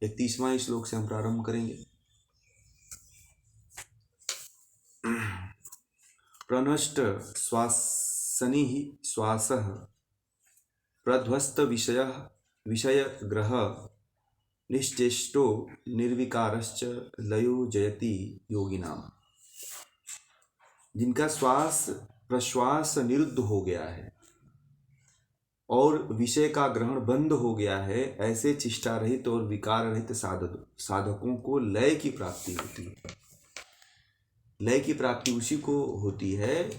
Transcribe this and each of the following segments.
31वां श्लोक से हम प्रारंभ करेंगे। प्रनष्ट श्वासनि श्वासः प्रध्वस्त विषय ग्रह निश्चेष्टो निर्विकारश्च लयो जयति योगिनाम। जिनका श्वास प्रश्वास निरुद्ध हो गया है और विषय का ग्रहण बंद हो गया है, ऐसे चिष्टा रहित और विकार रहित साधकों को लय की प्राप्ति होती है। लय की प्राप्ति उसी को होती है।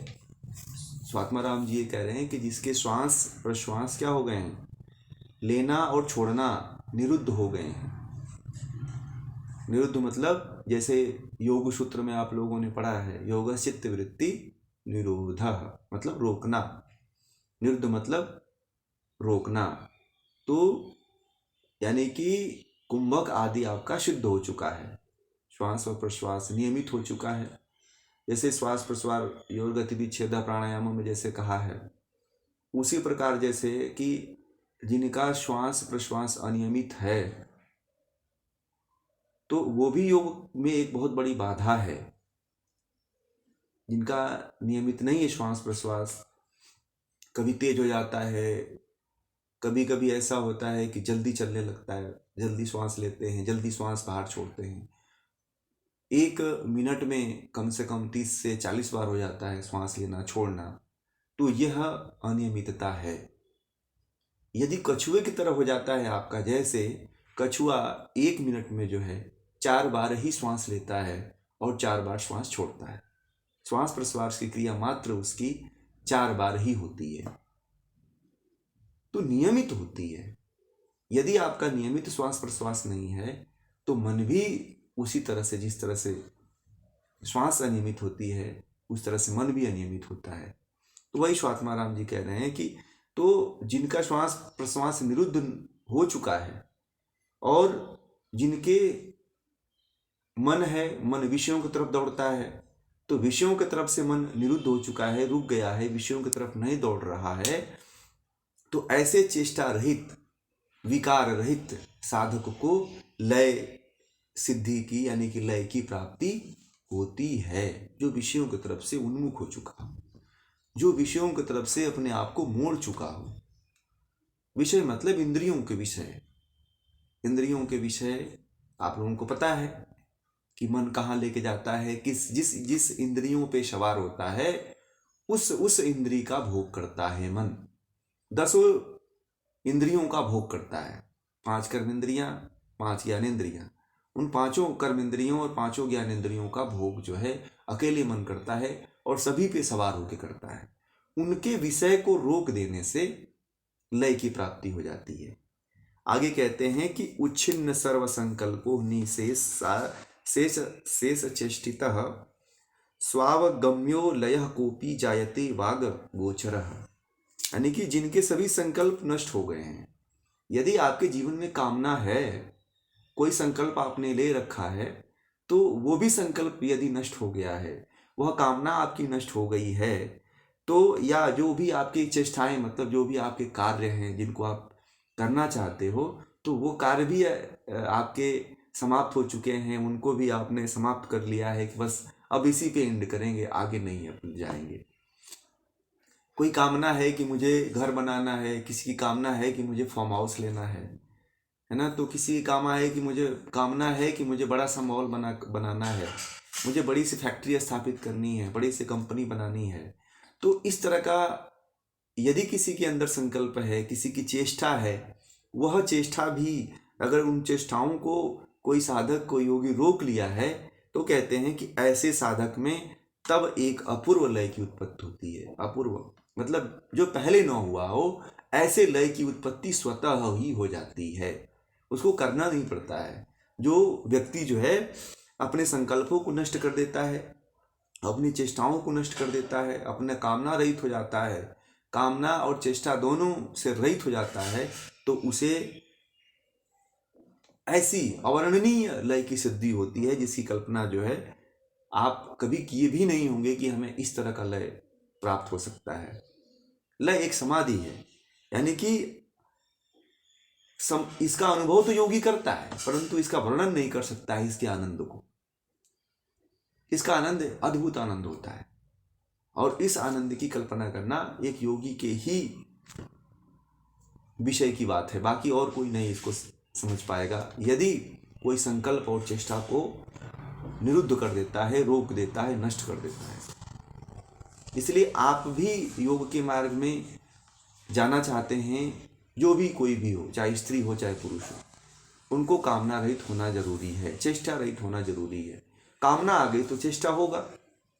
स्वात्माराम जी ये कह रहे हैं कि जिसके श्वास प्रश्वास क्या हो गए हैं, लेना और छोड़ना निरुद्ध हो गए हैं। निरुद्ध मतलब जैसे योग सूत्र में आप लोगों ने पढ़ा है, योग चित्त वृत्ति निरोध, मतलब रोकना। निरुद्ध मतलब रोकना। तो यानी कि कुंभक आदि आपका शुद्ध हो चुका है, श्वास और प्रश्वास नियमित हो चुका है। जैसे श्वास प्रश्वास योग गतिविच्छेद प्राणायामों में जैसे कहा है, उसी प्रकार जैसे कि जिनका श्वास प्रश्वास अनियमित है तो वो भी योग में एक बहुत बड़ी बाधा है। जिनका नियमित नहीं है श्वास प्रश्वास, कभी तेज हो जाता है, कभी कभी ऐसा होता है कि जल्दी चलने लगता है, जल्दी श्वास लेते हैं, जल्दी श्वास बाहर छोड़ते हैं। 1 मिनट में कम से कम 30 से 40 बार हो जाता है श्वास लेना छोड़ना। तो यह अनियमितता है। यदि कछुए की तरह हो जाता है आपका, जैसे कछुआ 1 मिनट में जो है 4 बार ही श्वास लेता है और 4 बार श्वास छोड़ता है, श्वास प्रश्वास की क्रिया मात्र उसकी 4 बार ही होती है, तो नियमित होती है। यदि आपका नियमित श्वास प्रश्वास नहीं है तो मन भी उसी तरह से, जिस तरह से श्वास अनियमित होती है उस तरह से मन भी अनियमित होता है। तो वही स्वात्माराम जी कह रहे हैं कि तो जिनका श्वास प्रश्वास निरुद्ध हो चुका है और जिनके मन है, मन विषयों की तरफ दौड़ता है, तो विषयों की तरफ से मन निरुद्ध हो चुका है, रुक गया है, विषयों की तरफ नहीं दौड़ रहा है, तो ऐसे चेष्टा रहित विकार रहित साधक को लय सिद्धि की यानी कि लय की प्राप्ति होती है। जो विषयों की तरफ से उन्मुख हो चुका हो, जो विषयों की तरफ से अपने आप को मोड़ चुका हो। विषय मतलब इंद्रियों के विषय। इंद्रियों के विषय आप लोगों को पता है कि मन कहाँ लेके जाता है, जिस इंद्रियों पे सवार होता है उस इंद्रिय का भोग करता है मन। 10 इंद्रियों का भोग करता है, 5 कर्मेंद्रियां, 5 ज्ञानेंद्रियां। उन 5 कर्मेंद्रियों और 5 ज्ञानेंद्रियों का भोग जो है अकेले मन करता है और सभी पे सवार होकर करता है। उनके विषय को रोक देने से लय की प्राप्ति हो जाती है। आगे कहते हैं कि उच्छिन्न सर्व संकल्पो शेष चेष्टितः स्वावगम्यो लयः कोपी जायते वाग गोचरः। यानी कि जिनके सभी संकल्प नष्ट हो गए हैं। यदि आपके जीवन में कामना है, कोई संकल्प आपने ले रखा है, तो वो भी संकल्प यदि नष्ट हो गया है, वह कामना आपकी नष्ट हो गई है, तो या जो भी आपकी चेष्टाएं मतलब जो भी आपके कार्य हैं जिनको आप करना चाहते हो, तो वो कार्य भी आपके समाप्त हो चुके हैं, उनको भी आपने समाप्त कर लिया है कि बस अब इसी पे एंड करेंगे, आगे नहीं अपन जाएंगे। कोई कामना है कि मुझे घर बनाना है, किसी की कामना है कि मुझे फार्म हाउस लेना है ना, तो किसी की कामना है कि मुझे बड़ा सा मॉल बनाना है, मुझे बड़ी सी फैक्ट्री स्थापित करनी है, बड़ी सी कंपनी बनानी है। तो इस तरह का यदि किसी के अंदर संकल्प है, किसी की चेष्टा है, वह चेष्टा भी अगर उन चेष्टाओं को कोई साधक कोई योगी रोक लिया है, तो कहते हैं कि ऐसे साधक में तब एक अपूर्व लय की उत्पत्ति होती है। अपूर्व मतलब जो पहले न हुआ हो, ऐसे लय की उत्पत्ति स्वतः ही हो जाती है, उसको करना नहीं पड़ता है। जो व्यक्ति जो है अपने संकल्पों को नष्ट कर देता है, अपनी चेष्टाओं को नष्ट कर देता है, अपने कामना रहित हो जाता है, कामना और चेष्टा दोनों से रहित हो जाता है, तो उसे ऐसी अवर्णनीय लय की सिद्धि होती है जिसकी कल्पना जो है आप कभी किए भी नहीं होंगे कि हमें इस तरह का लय प्राप्त हो सकता है। लय एक समाधि है, यानी कि इसका अनुभव तो योगी करता है, परंतु इसका वर्णन नहीं कर सकता है इसके आनंद को। इसका आनंद अद्भुत आनंद होता है, और इस आनंद की कल्पना करना एक योगी के ही विषय की बात है, बाकी और कोई नहीं इसको समझ पाएगा। यदि कोई संकल्प और चेष्टा को निरुद्ध कर देता है, रोक देता है, नष्ट कर देता है। इसलिए आप भी योग के मार्ग में जाना चाहते हैं, जो भी कोई भी हो, चाहे स्त्री हो चाहे पुरुष हो, उनको कामना रहित होना जरूरी है, चेष्टा रहित होना जरूरी है। कामना आ गई तो चेष्टा होगा।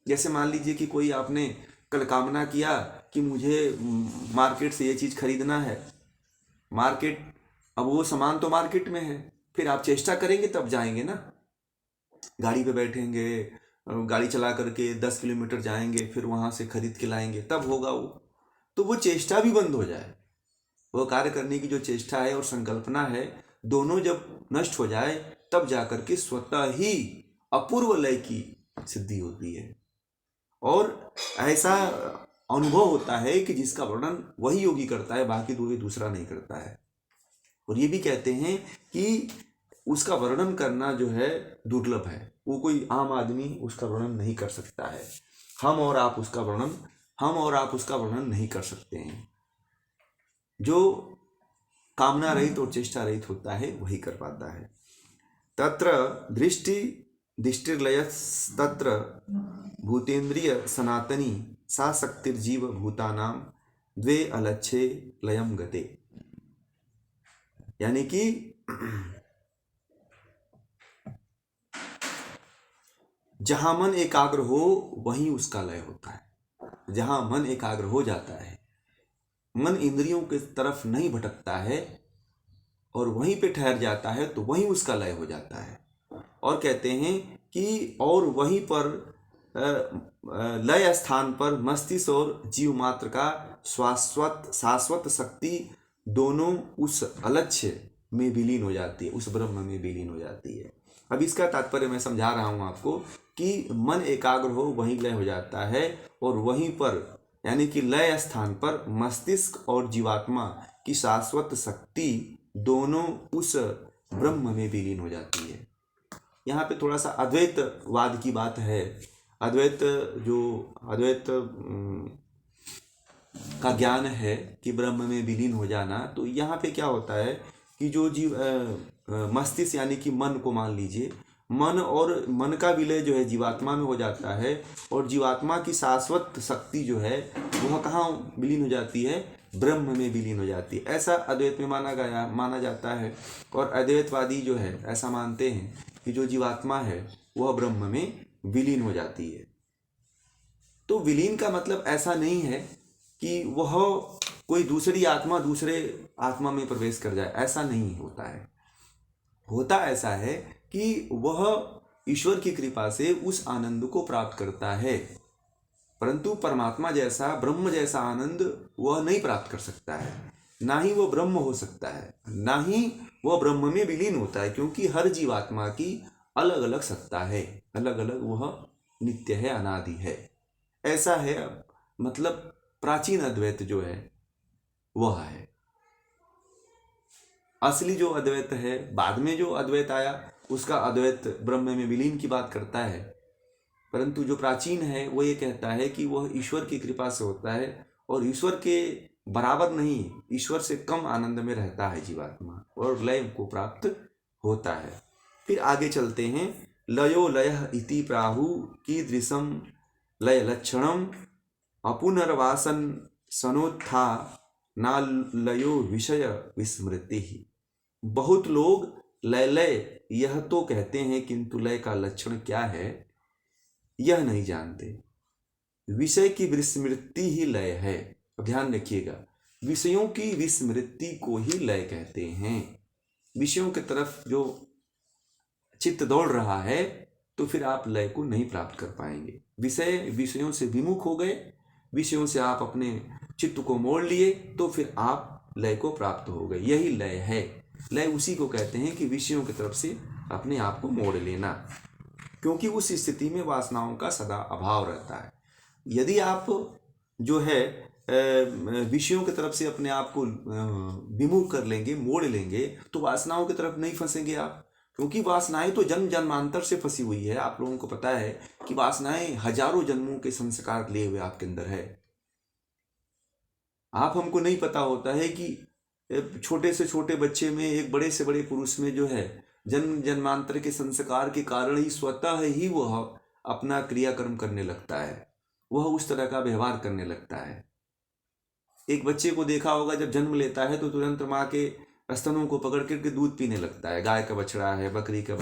जैसे मान लीजिए कि कोई आपने कल कामना किया कि मुझे मार्केट से ये चीज़ खरीदना है, मार्केट, अब वो सामान तो मार्केट में है, फिर आप चेष्टा करेंगे तब जाएंगे ना। गाड़ी पे बैठेंगे, गाड़ी चला करके 10 किलोमीटर जाएंगे, फिर वहाँ से खरीद के लाएंगे, तब होगा वो। तो वो चेष्टा भी बंद हो जाए, वो कार्य करने की जो चेष्टा है और संकल्पना है, दोनों जब नष्ट हो जाए तब जाकर के स्वतः ही अपूर्व लय की सिद्धि होती है। और ऐसा अनुभव होता है कि जिसका वर्णन वही योगी करता है, बाकी दूसरा नहीं करता है। और ये भी कहते हैं कि उसका वर्णन करना जो है दुर्लभ है, वो कोई आम आदमी उसका वर्णन नहीं कर सकता है। हम और आप उसका वर्णन नहीं कर सकते हैं। जो कामना रहित और चेष्टा रहित होता है वही कर पाता है। तत्र दृष्टिर्लयस्तत्र भूतेन्द्रिय सनातनी सा शक्तिर्जीव भूतानां द्वे अलच्छे लयम गते। यानी कि जहां मन एकाग्र हो वहीं उसका लय होता है। जहां मन एकाग्र हो जाता है, मन इंद्रियों के तरफ नहीं भटकता है और वहीं पे ठहर जाता है, तो वहीं उसका लय हो जाता है। और कहते हैं कि और वहीं पर लय स्थान पर मस्तिष्क और जीव मात्र का शाश्वत शक्ति दोनों उस अलक्ष्य में विलीन हो जाती है, उस ब्रह्म में विलीन हो जाती है। अब इसका तात्पर्य मैं समझा रहा हूं आपको कि मन एकाग्र हो वहीं लय हो जाता है, और वहीं पर यानी कि लय स्थान पर मस्तिष्क और जीवात्मा की शाश्वत शक्ति दोनों उस ब्रह्म में विलीन हो जाती है। यहाँ पे थोड़ा सा अद्वैतवाद की बात है। अद्वैत का ज्ञान है कि ब्रह्म में विलीन हो जाना, तो यहाँ पे क्या होता है कि जो मस्तिष्क यानी कि मन को मान लीजिए, मन का विलय जो है जीवात्मा में हो जाता है, और जीवात्मा की शाश्वत शक्ति जो है वह कहाँ विलीन हो जाती है? ब्रह्म में विलीन हो जाती है। ऐसा अद्वैत में माना जाता है। और अद्वैतवादी जो है ऐसा मानते हैं कि जो जीवात्मा है वह ब्रह्म में विलीन हो जाती है। तो विलीन का मतलब ऐसा नहीं है कि वह कोई दूसरी आत्मा दूसरे आत्मा में प्रवेश कर जाए, ऐसा नहीं होता है। होता ऐसा है कि वह ईश्वर की कृपा से उस आनंद को प्राप्त करता है, परंतु परमात्मा जैसा, ब्रह्म जैसा आनंद वह नहीं प्राप्त कर सकता है। ना ही वह ब्रह्म हो सकता है, ना ही वह ब्रह्म में विलीन होता है, क्योंकि हर जीवात्मा की अलग अलग सत्ता है, अलग अलग, वह नित्य है, अनादि है। ऐसा है, मतलब प्राचीन अद्वैत जो है वह है। असली जो अद्वैत है, बाद में जो अद्वैत आया उसका अद्वैत ब्रह्म में विलीन की बात करता है, परंतु जो प्राचीन है वो ये कहता है कि वह ईश्वर की कृपा से होता है, और ईश्वर के बराबर नहीं, ईश्वर से कम आनंद में रहता है जीवात्मा, और लय को प्राप्त होता है। फिर आगे चलते हैं। लयो लयः इति प्राहु कीदृशं लय लक्षणम अपुनर्वासन सनोत्था ना लयो विषय विस्मृति ही। बहुत लोग लय यह तो कहते हैं, किंतु लय का लक्षण क्या है यह नहीं जानते। विषय की विस्मृति ही लय है। ध्यान रखिएगा, विषयों की विस्मृति को ही लय कहते हैं। विषयों की तरफ जो चित्त दौड़ रहा है तो फिर आप लय को नहीं प्राप्त कर पाएंगे। विषयों से विमुख हो गए, विषयों से आप अपने चित्त को मोड़ लिए, तो फिर आप लय को प्राप्त हो गए। यही लय है। लय उसी को कहते हैं कि विषयों की तरफ से अपने आप को मोड़ लेना, क्योंकि उस स्थिति में वासनाओं का सदा अभाव रहता है। यदि आप जो है विषयों की तरफ से अपने आप को विमुख कर लेंगे, मोड़ लेंगे, तो वासनाओं की तरफ नहीं फंसेंगे आप। क्योंकि वासनाएं तो जन्म जन्मांतर से फंसी हुई है। आप लोगों को पता है कि वासनाएं हजारों जन्मों के संस्कार लिए हुए आपके अंदर है। आप हमको नहीं पता होता है कि छोटे से छोटे बच्चे में, एक बड़े से बड़े पुरुष में जो है जन्म जन्मांतर के संस्कार के कारण ही स्वतः ही वह अपना क्रियाकर्म करने लगता है, वह उस तरह का व्यवहार करने लगता है। एक बच्चे को देखा होगा, जब जन्म लेता है तो तुरंत माँ के स्तनों को पकड़ करके दूध पीने लगता है। गाय का बछड़ा है, बकरी का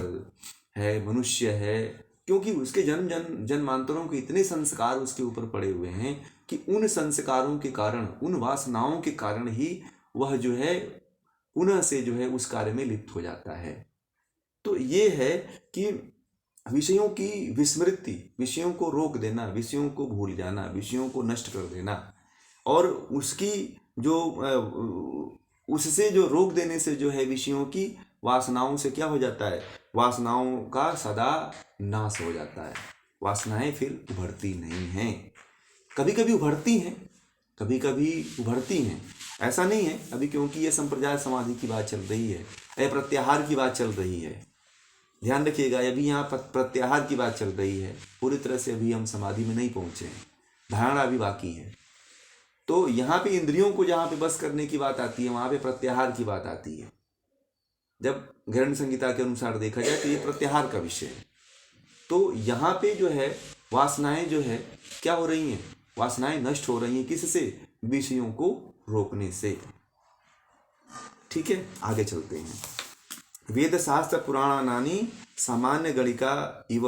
है, मनुष्य है, क्योंकि उसके जन्मांतरों के इतने संस्कार उसके ऊपर पड़े हुए हैं कि उन संस्कारों के कारण, उन वासनाओं के कारण ही वह जो है पुनः से जो है उस कार्य में लिप्त हो जाता है। तो ये है कि विषयों की विस्मृति, विषयों को रोक देना, विषयों को भूल जाना, विषयों को नष्ट कर देना, और उसकी जो उससे जो रोक देने से जो है विषयों की वासनाओं से क्या हो जाता है, वासनाओं का सदा नाश हो जाता है। वासनाएं फिर उभरती नहीं हैं। कभी कभी उभरती हैं, कभी कभी उभरती हैं, ऐसा नहीं है अभी, क्योंकि ये संप्रजात समाधि की बात चल रही है, प्रत्याहार की बात चल रही है। ध्यान रखिएगा, अभी यहाँ प्रत्याहार की बात चल रही है, पूरी तरह से अभी हम समाधि में नहीं पहुंचे हैं, धारणा अभी बाकी है। तो यहाँ पे इंद्रियों को जहाँ पे बस करने की बात आती है, वहाँ पे प्रत्याहार की बात आती है। जब गृहण संहिता के अनुसार देखा जाए तो ये प्रत्याहार का विषय है। तो यहाँ पे जो है वासनाएं जो है क्या हो रही हैं, वासनाएं नष्ट हो रही हैं, किससे, विषयों को रोकने से। ठीक है, आगे चलते हैं। वेद शास्त्र पुराणानि सामान्य गणिका इव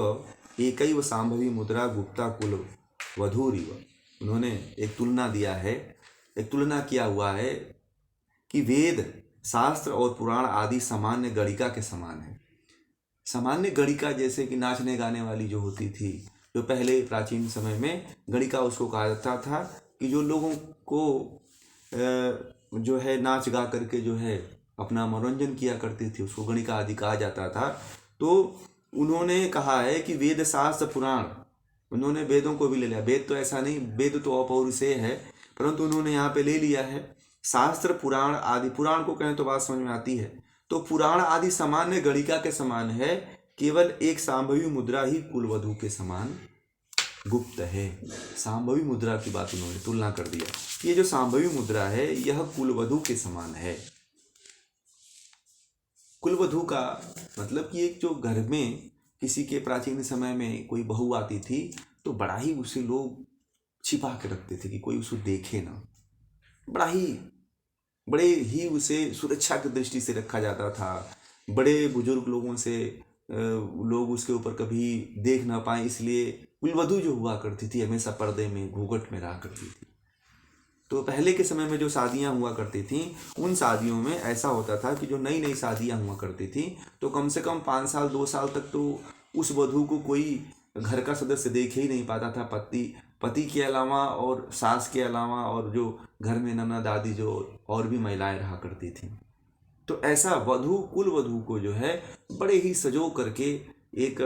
एकैव सांभवी मुद्रा गुप्ता कुल वधूरिव। उन्होंने एक तुलना दिया है, एक तुलना किया हुआ है कि वेद शास्त्र और पुराण आदि सामान्य गणिका के समान है। सामान्य गणिका जैसे कि नाचने गाने वाली जो होती थी, जो पहले प्राचीन समय में गणिका उसको कहा जाता था, कि जो लोगों को जो है नाच गा करके जो है अपना मनोरंजन किया करती थी, उसको गणिका आदि कहा जाता था। तो उन्होंने कहा है कि वेद शास्त्र पुराण, उन्होंने वेदों को भी ले लिया। वेद तो ऐसा नहीं, वेद तो अपौरुषेय है, परंतु उन्होंने यहाँ पे ले लिया है शास्त्र पुराण आदि। पुराण को कहें तो बात समझ में आती है। तो पुराण आदि सामान्य गणिका के समान है, केवल एक सांभवी मुद्रा ही कुलवधू के समान गुप्त है। सांभवी मुद्रा की बात उन्होंने तुलना कर दिया, ये जो सांभवी मुद्रा है यह कुलवधू के समान है। कुलवधू का मतलब कि एक जो घर में किसी के प्राचीन समय में कोई बहू आती थी, तो बड़ा ही उसे लोग छिपा के रखते थे कि कोई उसको देखे ना, बड़े ही उसे सुरक्षा की दृष्टि से रखा जाता था। बड़े बुजुर्ग लोगों से लोग उसके ऊपर कभी देख ना पाए, इसलिए कुलवधू जो हुआ करती थी हमेशा पर्दे में, घूंघट में रहा करती थी। तो पहले के समय में जो शादियां हुआ करती थी, उन शादियों में ऐसा होता था कि जो नई नई शादियां हुआ करती थी, तो कम से कम 5 साल 2 साल तक तो उस वधू को कोई घर का सदस्य देख ही नहीं पाता था। पति के अलावा और सास के अलावा, और जो घर में ननद दादी जो और भी महिलाएं रहा करती थी। तो ऐसा वधू, कुल वधू को जो है बड़े ही सजो करके, एक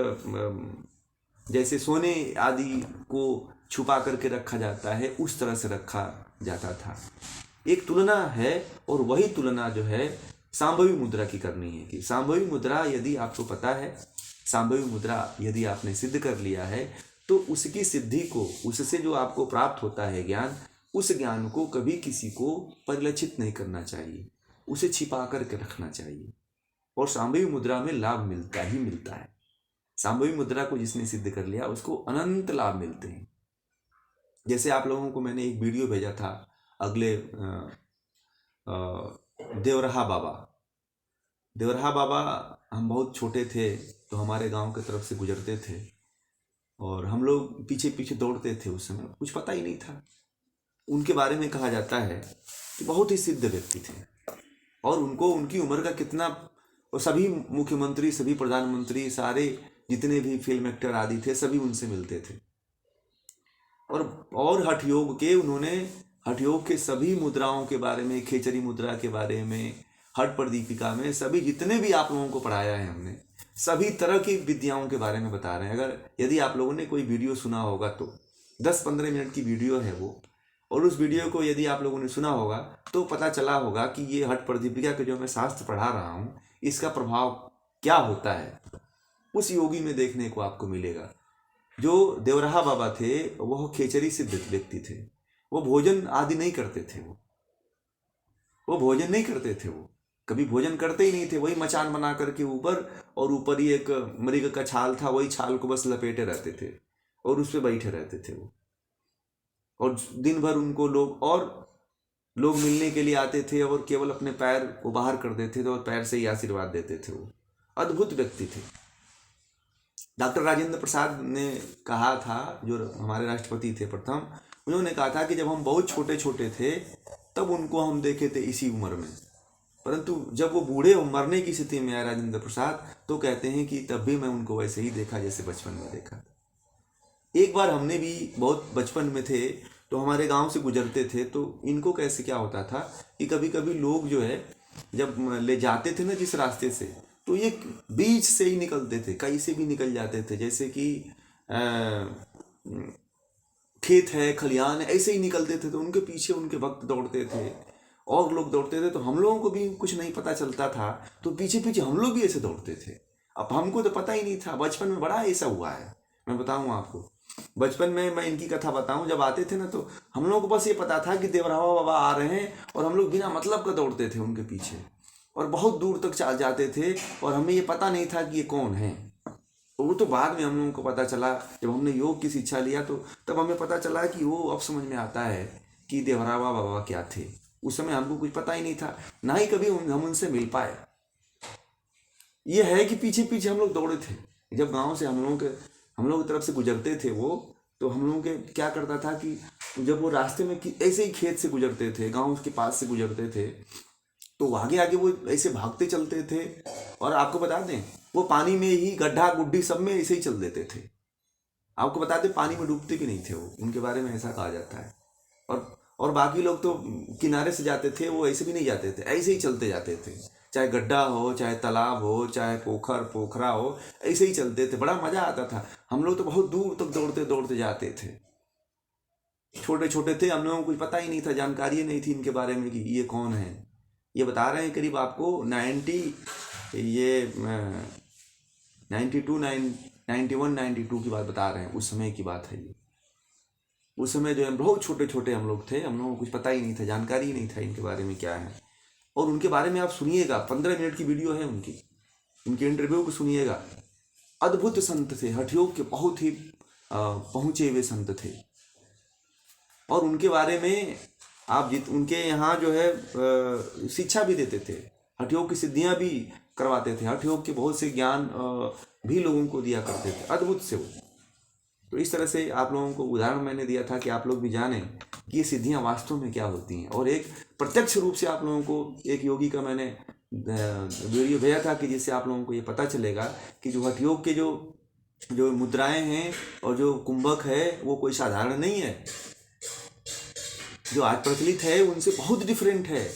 जैसे सोने आदि को छुपा करके रखा जाता है, उस तरह से रखा जाता था। एक तुलना है, और वही तुलना जो है सांभवी मुद्रा की करनी है। कि सांभवी मुद्रा यदि आपको पता है, सांभवी मुद्रा यदि आपने सिद्ध कर लिया है, तो उसकी सिद्धि को, उससे जो आपको प्राप्त होता है ज्ञान, उस ज्ञान को कभी किसी को परिलक्षित नहीं करना चाहिए, उसे छिपा करके रखना चाहिए। और सांभवी मुद्रा में लाभ मिलता ही मिलता है। सांभवी मुद्रा को जिसने सिद्ध कर लिया उसको अनंत लाभ मिलते हैं। जैसे आप लोगों को मैंने एक वीडियो भेजा था, अगले देवरहा बाबा, हम बहुत छोटे थे तो हमारे गांव की तरफ से गुजरते थे, और हम लोग पीछे पीछे दौड़ते थे। उस समय कुछ पता ही नहीं था। उनके बारे में कहा जाता है कि बहुत ही सिद्ध व्यक्ति थे, और उनको उनकी उम्र का कितना, और सभी मुख्यमंत्री, सभी प्रधानमंत्री, सारे जितने भी फिल्म एक्टर आदि थे, सभी उनसे मिलते थे। और हठ योग के, उन्होंने हठ योग के सभी मुद्राओं के बारे में, खेचरी मुद्रा के बारे में, हठ प्रदीपिका में, सभी जितने भी आप लोगों को पढ़ाया है हमने, सभी तरह की विद्याओं के बारे में बता रहे हैं। यदि आप लोगों ने कोई वीडियो सुना होगा तो 10-15 मिनट की वीडियो है वो, और उस वीडियो को यदि आप लोगों ने सुना होगा तो पता चला होगा कि ये हठ प्रदीपिका के जो मैं शास्त्र पढ़ा रहा हूँ इसका प्रभाव क्या होता है, उस योगी में देखने को आपको मिलेगा। जो देवराहा बाबा थे वह खेचरी सिद्ध व्यक्ति थे, वो भोजन आदि नहीं करते थे, वो भोजन नहीं करते थे, वो कभी भोजन करते ही नहीं थे। वही मचान बना करके ऊपर, और ऊपर ही एक मृग का छाल था, वही छाल को बस लपेटे रहते थे और उस पर बैठे रहते थे वो। और दिन भर उनको लोग मिलने के लिए आते थे और केवल अपने पैर को बाहर कर देते थे और पैर से ही आशीर्वाद देते थे। वो अद्भुत व्यक्ति थे। डॉक्टर राजेंद्र प्रसाद ने कहा था, जो हमारे राष्ट्रपति थे प्रथम, उन्होंने कहा था कि जब हम बहुत छोटे छोटे थे तब उनको हम देखे थे इसी उम्र में, परंतु जब वो बूढ़े मरने की स्थिति में आए राजेंद्र प्रसाद, तो कहते हैं कि तब भी मैं उनको वैसे ही देखा जैसे बचपन में देखा। एक बार हमने भी बहुत बचपन में थे तो हमारे गांव से गुजरते थे, तो इनको कैसे क्या होता था कि कभी कभी लोग जो है जब ले जाते थे ना जिस रास्ते से, तो ये बीच से ही निकलते थे, कहीं से भी निकल जाते थे। जैसे कि खेत है, खलिहान है, ऐसे ही निकलते थे, तो उनके पीछे उनके भक्त दौड़ते थे और लोग दौड़ते थे, तो हम लोगों को भी कुछ नहीं पता चलता था, तो पीछे पीछे हम लोग भी ऐसे दौड़ते थे। अब हमको तो पता ही नहीं था, बचपन में बड़ा ऐसा हुआ है। मैं बताऊँ आपको, बचपन में मैं इनकी कथा बताऊं, जब आते थे ना तो हम लोगों को बस ये पता था कि देवरावा बाबा आ रहे हैं, और हम लोग बिना मतलब का दौड़ते थे उनके पीछे और बहुत दूर तक चल जाते थे, और हमें ये पता नहीं था कि ये कौन है। वो तो बाद में हम लोगों को पता चला, जब हमने योग की शिक्षा लिया तो तब हमें पता चला कि वो अब समझ में आता है कि देवरावा बाबा क्या थे। उस समय हमको कुछ पता ही नहीं था, ना ही कभी हम उनसे मिल पाए। ये है कि पीछे पीछे हम लोग दौड़े थे। जब गाँव से हम लोग की तरफ से गुजरते थे वो, तो हम लोगों के क्या करता था कि जब वो रास्ते में ऐसे ही खेत से गुजरते थे, गांव के पास से गुजरते थे, तो आगे आगे वो ऐसे भागते चलते थे। और आपको बता दें, वो पानी में ही गड्ढा गुड्डी सब में ऐसे ही चल देते थे। आपको बता दें, पानी में डूबते भी नहीं थे वो, उनके बारे में ऐसा कहा जाता है। और बाकी लोग तो किनारे से जाते थे, वो ऐसे भी नहीं जाते थे, ऐसे ही चलते जाते थे, चाहे गड्ढा हो, चाहे तालाब हो, चाहे पोखरा हो, ऐसे ही चलते थे। बड़ा मजा आता था। हम लोग तो बहुत दूर तक दौड़ते दौड़ते जाते थे। छोटे छोटे थे, हम लोगों को कुछ पता ही नहीं था, जानकारी नहीं थी इनके बारे में कि ये कौन है। ये बता रहे हैं करीब आपको 91 92 की बात बता रहे हैं, उस समय की बात है ये। उस समय जो है बहुत छोटे छोटे हम लोग थे, हम लोगों को कुछ पता ही नहीं था, जानकारी ही नहीं था इनके बारे में क्या है। और उनके बारे में आप सुनिएगा, 15 मिनट की वीडियो है उनकी इंटरव्यू को सुनिएगा। अद्भुत संत थे, हठयोग के बहुत ही पहुँचे हुए संत थे। और उनके बारे में आप उनके यहाँ जो है शिक्षा भी देते थे, हठयोग की सिद्धियाँ भी करवाते थे, हठयोग के बहुत से ज्ञान भी लोगों को दिया करते थे, अद्भुत से वो। तो इस तरह से आप लोगों को उदाहरण मैंने दिया था कि आप लोग भी जानें कि ये सिद्धियाँ वास्तव में क्या होती हैं। और एक प्रत्यक्ष रूप से आप लोगों को एक योगी का मैंने वीडियो भेजा था कि जिससे आप लोगों को ये पता चलेगा कि जो हठयोग के जो मुद्राएं हैं और जो कुंभक है वो कोई साधारण नहीं है। जो आज प्रचलित है उनसे बहुत डिफरेंट है।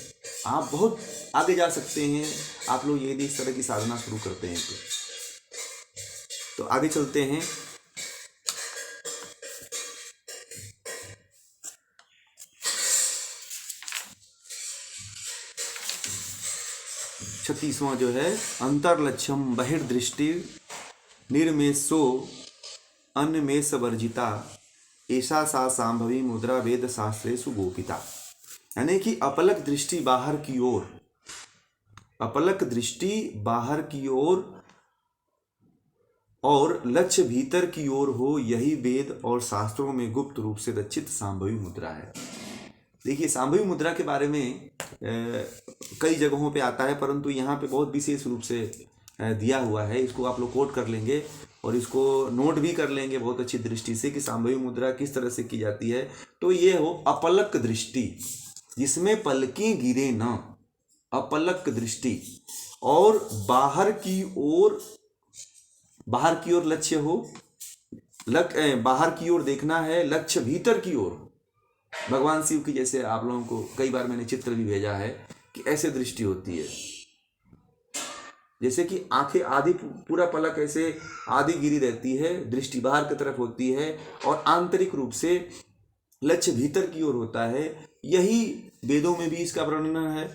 आप बहुत आगे जा सकते हैं, आप लोग यदि इस तरह की साधना शुरू करते हैं तो आगे चलते हैं। छत्तीसवां जो है, अंतर्लक्ष्यम बहिर्दृष्टि निर्मेशो अन्मेष वर्जिता ऐसा सा सांभवी मुद्रा वेद शास्त्रेषु गोपिता। यानी कि अपलक दृष्टि बाहर की ओर, अपलक दृष्टि बाहर की ओर और लक्ष्य भीतर की ओर हो, यही वेद और शास्त्रों में गुप्त रूप से रचित सांभवी मुद्रा है। देखिए, सांभवी मुद्रा के बारे में कई जगहों पे आता है, परंतु यहाँ पे बहुत विशेष रूप से दिया हुआ है। इसको आप लोग कोट कर लेंगे और इसको नोट भी कर लेंगे बहुत अच्छी दृष्टि से कि सांभवी मुद्रा किस तरह से की जाती है। तो ये हो अपलक दृष्टि, जिसमें पलकें गिरे ना, अपलक दृष्टि, और बाहर की ओर लक्ष्य हो, बाहर की ओर देखना है, लक्ष्य भीतर की ओर। भगवान शिव की, जैसे आप लोगों को कई बार मैंने चित्र भी भेजा है कि ऐसे दृष्टि होती है, जैसे कि आंखें आधी, पूरा पलक ऐसे आधी गिरी रहती है, दृष्टि बाहर की तरफ होती है और आंतरिक रूप से लक्ष्य भीतर की ओर होता है। यही वेदों में भी इसका वर्णन है,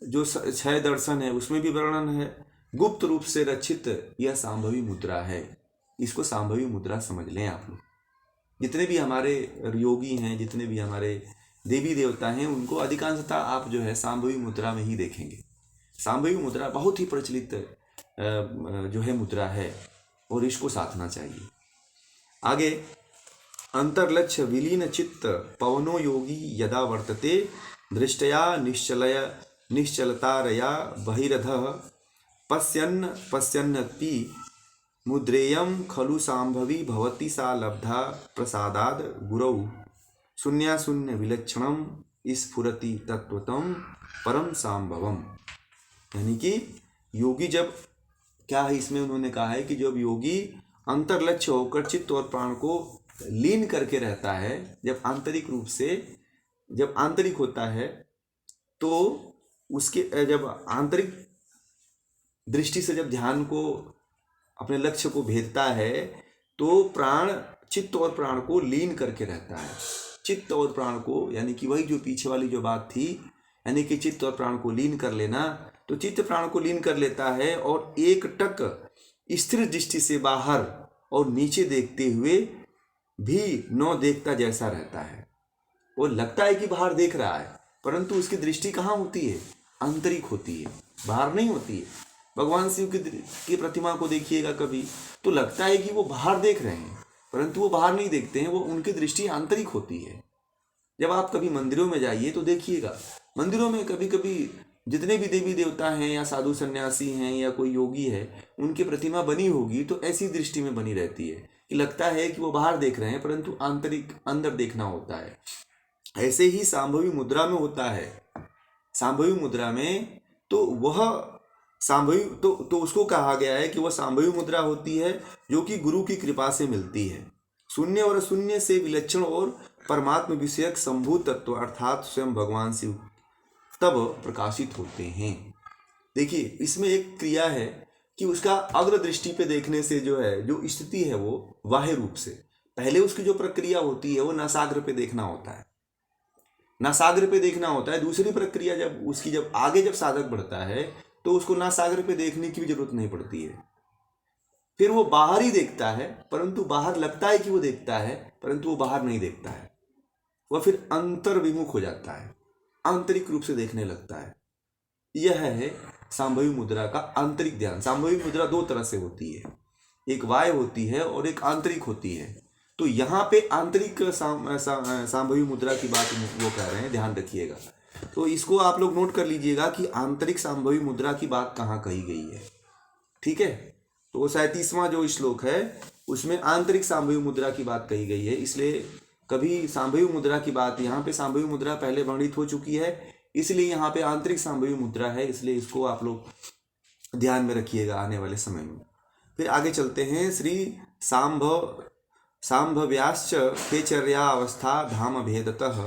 जो 6 दर्शन है उसमें भी वर्णन है। गुप्त रूप से रचित यह सांभवी मुद्रा है। इसको सांभवी मुद्रा समझ लें आप लोग। जितने भी हमारे योगी हैं, जितने भी हमारे देवी देवता हैं, उनको अधिकांशतः आप जो है सांभवी मुद्रा में ही देखेंगे। सांभवी मुद्रा बहुत ही प्रचलित जो है मुद्रा है और इसको साधना चाहिए। आगे, अंतर्लक्ष्य विलीन चित्त पवनो योगी यदा वर्तते दृष्टया निश्चलतारया बहिरधः पश्यन् पश्यन्नपि मुद्रेयं खलु सांभवी भवति सा लब्धा प्रसादाद गुरौ शून्याशून्य विलक्षणम स्फुरति तत्वतम परम सांभवम। यानी कि योगी जब, क्या है इसमें उन्होंने कहा है कि जब योगी अंतर्लक्ष्य होकर चित्त और प्राण को लीन करके रहता है, जब आंतरिक रूप से, जब आंतरिक होता है, तो उसके जब आंतरिक दृष्टि से जब ध्यान को, अपने लक्ष्य को भेदता है, तो प्राण, चित्त और प्राण को लीन करके रहता है। चित्त और प्राण को, यानी कि वही जो पीछे वाली जो बात थी, यानी कि चित्त और प्राण को लीन कर लेना, तो चित्त प्राण को लीन कर लेता है और एक टक स्थिर दृष्टि से बाहर और नीचे देखते हुए भी न देखता जैसा रहता है। वो लगता है कि बाहर देख रहा है, परंतु उसकी दृष्टि कहाँ होती है? आंतरिक होती है, बाहर नहीं होती है। भगवान शिव की प्रतिमा को देखिएगा कभी, तो लगता है कि वो बाहर देख रहे हैं, परंतु वो बाहर नहीं देखते हैं, वो उनकी दृष्टि आंतरिक होती है। जब आप कभी मंदिरों में जाइए तो देखिएगा, मंदिरों में कभी कभी जितने भी देवी देवता हैं या साधु सन्यासी हैं या कोई योगी है, उनकी प्रतिमा बनी होगी तो ऐसी दृष्टि में बनी रहती है कि लगता है कि वो बाहर देख रहे हैं, परंतु आंतरिक अंदर देखना होता है। ऐसे ही सांभवी मुद्रा में होता है। सांभवी मुद्रा में तो वह सांभवी तो उसको कहा गया है कि वह सांभवी मुद्रा होती है जो कि गुरु की कृपा से मिलती है। शून्य और शून्य से विलक्षण और परमात्म विषयक संभूत तत्व अर्थात स्वयं भगवान शिव तब प्रकाशित होते हैं। देखिए, इसमें एक क्रिया है कि उसका अग्र दृष्टि पे देखने से जो है, जो स्थिति है वो बाह्य रूप से, पहले उसकी जो प्रक्रिया होती है वो नासाग्र पे देखना होता है, नासाग्र पे देखना होता है। दूसरी प्रक्रिया जब उसकी, जब आगे जब साधक बढ़ता है तो उसको नासाग्र पे देखने की भी जरूरत नहीं पड़ती है। फिर वो बाहर ही देखता है, परंतु बाहर लगता है कि वो देखता है, परंतु वो बाहर नहीं देखता है। वह फिर अंतर्विमुख हो जाता है, आंतरिक रूप से देखने लगता है। यह है सांभवी मुद्रा का आंतरिक ध्यान। सांभवी मुद्रा 2 तरह से होती है, एक बाह्य होती है और एक आंतरिक होती है। तो यहाँ पे आंतरिक सांभवी मुद्रा की बात वो कह रहे हैं, ध्यान रखिएगा। तो इसको आप लोग नोट कर लीजिएगा कि आंतरिक सांभवी मुद्रा की बात कहाँ कही गई है। ठीक है, तो 37वां जो श्लोक है उसमें आंतरिक सांभवी मुद्रा की बात कही गई है। इसलिए कभी सांभवी मुद्रा की बात, यहाँ पे सांभवी मुद्रा पहले वर्णित हो चुकी है, इसलिए यहाँ पे आंतरिक सांभवी मुद्रा है, इसलिए इसको आप लोग ध्यान में रखिएगा आने वाले समय में। फिर आगे चलते हैं। श्री सांभव्याश्च खेचर्या अवस्था धाम भेदतः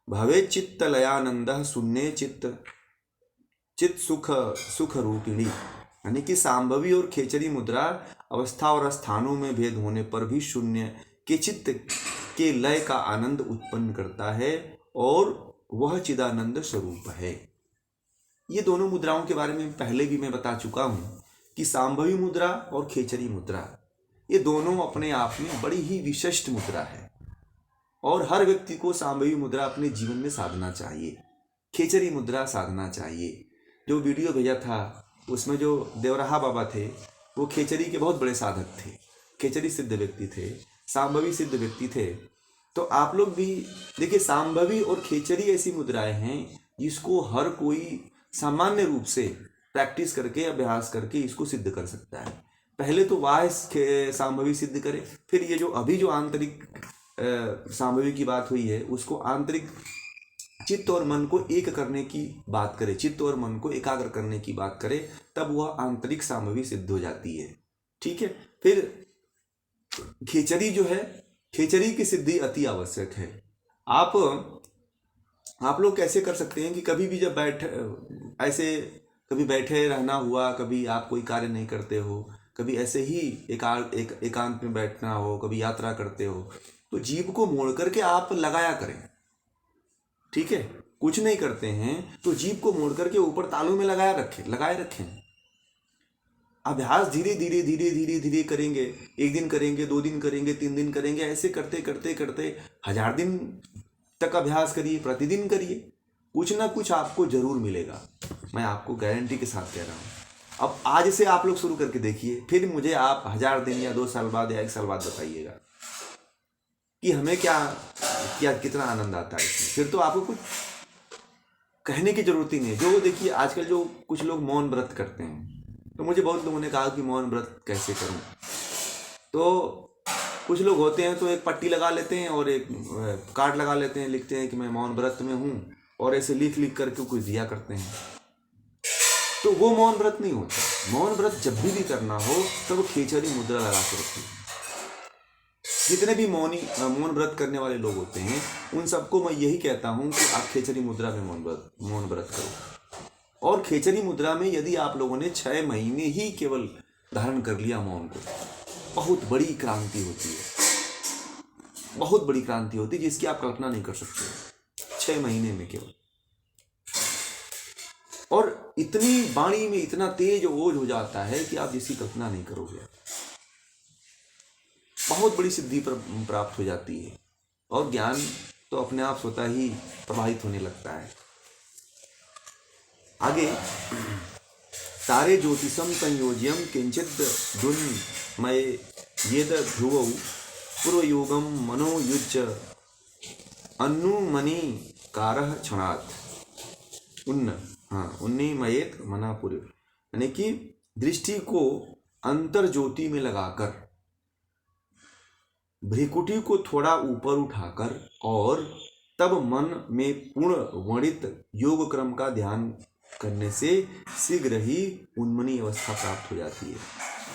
भवे चित्त लयानंद शून्य चित्त सुख रूपिणी। यानी कि सांभवी और खेचरी मुद्रा अवस्था और स्थानों में भेद होने पर भी शून्य के चित्त के लय का आनंद उत्पन्न करता है और वह चिदानंद स्वरूप है। ये दोनों मुद्राओं के बारे में पहले भी मैं बता चुका हूँ कि सांभवी मुद्रा और खेचरी मुद्रा, ये दोनों अपने आप में बड़ी ही विशिष्ट मुद्रा है और हर व्यक्ति को सांभवी मुद्रा अपने जीवन में साधना चाहिए, खेचरी मुद्रा साधना चाहिए। जो वीडियो भेजा था उसमें जो देवराहा बाबा थे वो खेचरी के बहुत बड़े साधक थे, खेचरी सिद्ध व्यक्ति थे, सांभवी सिद्ध व्यक्ति थे। तो आप लोग भी देखिए, सांभवी और खेचरी ऐसी मुद्राएं हैं जिसको हर कोई सामान्य रूप से प्रैक्टिस करके, अभ्यास करके इसको सिद्ध कर सकता है। पहले तो बाह्य सांभवी सिद्ध करे, फिर ये जो अभी जो आंतरिक सांभवी की बात हुई है उसको आंतरिक चित्त और मन को एक करने की बात करे, चित्त और मन को एकाग्र करने की बात करे, तब वह आंतरिक सांभवी सिद्ध हो जाती है। ठीक है, फिर खेचरी जो है, खेचरी की सिद्धि अति आवश्यक है। आप लोग कैसे कर सकते हैं कि कभी भी जब ऐसे कभी बैठे रहना हुआ, कभी आप कोई कार्य नहीं करते हो, कभी ऐसे ही एकांत में बैठना हो, कभी यात्रा करते हो, तो जीभ को मोड़ करके आप लगाया करें, ठीक है। कुछ नहीं करते हैं तो जीभ को मोड़ करके ऊपर तालू में लगाए रखें। अभ्यास धीरे धीरे धीरे धीरे धीरे करेंगे, 1 दिन करेंगे, 2 दिन करेंगे, 3 दिन करेंगे, ऐसे करते करते करते 1000 दिन तक अभ्यास करिए, प्रतिदिन करिए, कुछ ना कुछ आपको जरूर मिलेगा। मैं आपको गारंटी के साथ कह रहा हूँ। अब आज से आप लोग शुरू करके देखिए, फिर मुझे आप 1000 दिन या 2 साल बाद या 1 साल बाद बताइएगा कि हमें क्या कितना आनंद आता है इसमें। फिर तो आपको कुछ कहने की जरूरत ही नहीं है। जो देखिए आजकल जो कुछ लोग मौन व्रत करते हैं, तो मुझे बहुत लोगों ने कहा कि मौन व्रत कैसे करूं। तो कुछ लोग होते हैं तो एक पट्टी लगा लेते हैं और एक कार्ड लगा लेते हैं, लिखते हैं कि मैं मौन व्रत में हूं, और ऐसे लिख करके कुछ दिया करते हैं। तो वो मौन व्रत नहीं होता। मौन व्रत जब भी करना हो तो वो खेचरी मुद्रा लगा के रखिए। जितने भी मौन व्रत करने वाले लोग होते हैं उन सबको मैं यही कहता हूं कि आप खेचरी मुद्रा में मौन व्रत करो। और खेचरी मुद्रा में यदि आप लोगों ने 6 महीने ही केवल धारण कर लिया मौन को, बहुत बड़ी क्रांति होती है, बहुत बड़ी क्रांति होती है जिसकी आप कल्पना नहीं कर सकते 6 महीने में केवल। और इतनी वाणी में इतना तेज ओज हो जाता है कि आप जिसकी कल्पना नहीं करोगे। बहुत बड़ी सिद्धि प्राप्त हो जाती है और ज्ञान तो अपने आप स्वतः ही प्रवाहित होने लगता है। आगे, तारे ज्योतिषम संयोज्यम किंचित दुन्मय येद ध्रुवौ पूर्वयोगम मनोयुज्य अन्नुमणि कारः क्षणात् उन्नीमयेत मना पूर्व, यानी कि दृष्टि को अंतर ज्योति में लगाकर, भ्रिकुटी को थोड़ा ऊपर उठाकर और तब मन में पूर्ण वर्णित योग क्रम का ध्यान करने से शीघ्र ही उन्मनी अवस्था प्राप्त हो जाती है।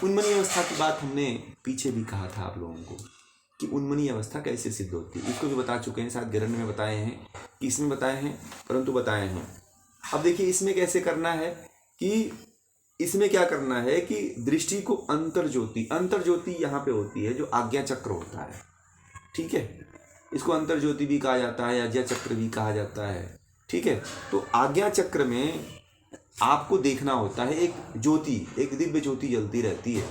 उन्मनी अवस्था की बात हमने पीछे भी कहा था आप लोगों को कि उन्मनी अवस्था कैसे सिद्ध होती है। इसको भी बता चुके हैं, शायद गिरण्य में बताए हैं कि इसमें बताए हैं, परंतु बताए हैं। अब देखिए इसमें कैसे करना है कि इसमें क्या करना है कि दृष्टि को अंतर ज्योति यहाँ पे होती है जो आज्ञा चक्र होता है, ठीक है। इसको अंतर ज्योति भी कहा जाता है, आज्ञा चक्र भी कहा जाता है, ठीक है। तो आज्ञा चक्र में आपको देखना होता है एक ज्योति, एक दिव्य ज्योति जलती रहती है,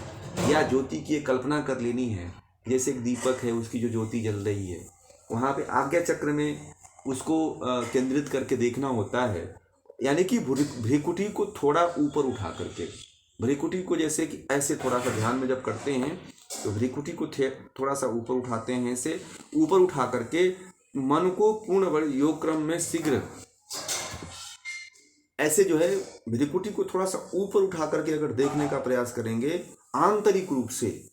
या ज्योति की एक कल्पना कर लेनी है, जैसे एक दीपक है उसकी जो ज्योति जल रही है, वहाँ पे आज्ञा चक्र में उसको केंद्रित करके देखना होता है। यानी कि भ्रिकुटी को थोड़ा ऊपर उठा करके, भ्रिकुटी को जैसे कि ऐसे थोड़ा सा ध्यान में जब करते हैं तो भ्रिकुटी को थोड़ा सा ऊपर उठाते हैं, ऐसे ऊपर उठा करके मन को पूर्ण योग क्रम में शीघ्र, ऐसे जो है भ्रिकुटी को थोड़ा सा ऊपर उठा करके अगर देखने का प्रयास करेंगे आंतरिक रूप से,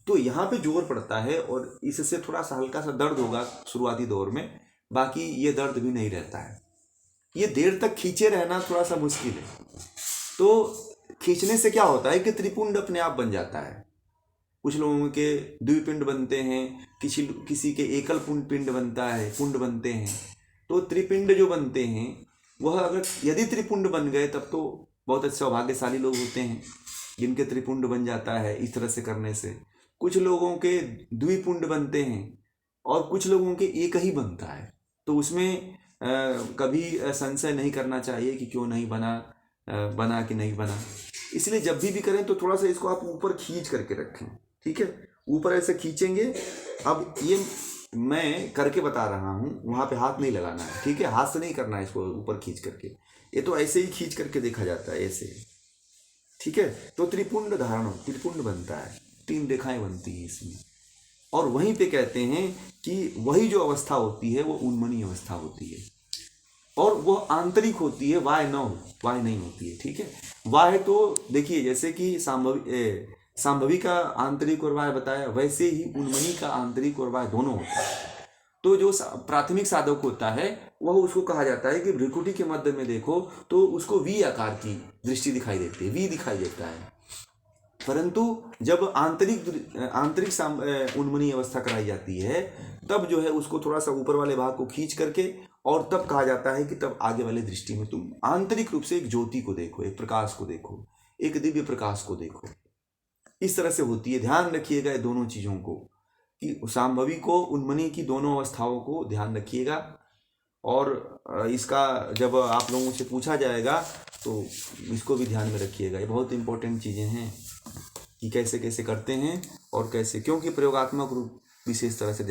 तो यहाँ पे जोर पड़ता है और इससे थोड़ा सा हल्का सा दर्द होगा शुरुआती दौर में, बाकी ये दर्द भी नहीं रहता है। ये देर तक खींचे रहना थोड़ा सा मुश्किल है। तो खींचने से क्या होता है कि त्रिपुंड अपने आप बन जाता है। कुछ लोगों के द्विपिंड बनते हैं, किसी के एकल पिंड बनता है, पुंड बनते हैं। तो त्रिपिंड जो बनते हैं वह अगर यदि त्रिपुंड बन गए तब तो बहुत अच्छे सौभाग्यशाली लोग होते हैं जिनके त्रिपुंड बन जाता है इस तरह से करने से। कुछ लोगों के द्विपुंड बनते हैं और कुछ लोगों के एक ही बनता है। तो उसमें कभी संशय नहीं करना चाहिए कि क्यों नहीं बना कि नहीं बना। इसलिए जब भी करें तो थोड़ा सा इसको आप ऊपर खींच करके रखें, ठीक है। ऊपर ऐसे खींचेंगे। अब ये मैं करके बता रहा हूँ, वहाँ पे हाथ नहीं लगाना है, ठीक है। हाथ से नहीं करना है इसको ऊपर खींच करके, ये तो ऐसे ही खींच करके देखा जाता है ऐसे, ठीक है। तो त्रिपुंड बनता है, 3 रेखाएं बनती हैं इसमें। और वहीं पे कहते हैं कि वही जो अवस्था होती है वो उन्मनी अवस्था होती है और वह आंतरिक होती है, वाय नहीं होती है, ठीक है। वाय तो देखिए जैसे कि सांभवी का आंतरिक और वाय बताया, वैसे ही उन्मनी का आंतरिक और वाय दोनों होता है। तो जो प्राथमिक साधक होता है वह उसको कहा जाता है कि भ्रिकुटी के मध्य में देखो तो उसको वी आकार की दृष्टि दिखाई देती है, वी दिखाई देता है। परंतु जब आंतरिक उन्मनी अवस्था कराई जाती है तब जो है उसको थोड़ा सा ऊपर वाले भाग को खींच करके और तब कहा जाता है कि तब आगे वाले दृष्टि में तुम आंतरिक रूप से एक ज्योति को देखो, एक प्रकाश को देखो, एक दिव्य प्रकाश को देखो। इस तरह से होती है। ध्यान रखिएगा दोनों चीजों को कि सांभवी को उन्मनी की दोनों अवस्थाओं को ध्यान रखिएगा। और इसका जब आप लोगों से पूछा जाएगा तो इसको भी ध्यान में रखिएगा। ये बहुत इंपॉर्टेंट चीज़ें हैं कि कैसे कैसे करते हैं और कैसे, क्योंकि प्रयोगात्मक रूप विशेष तरह से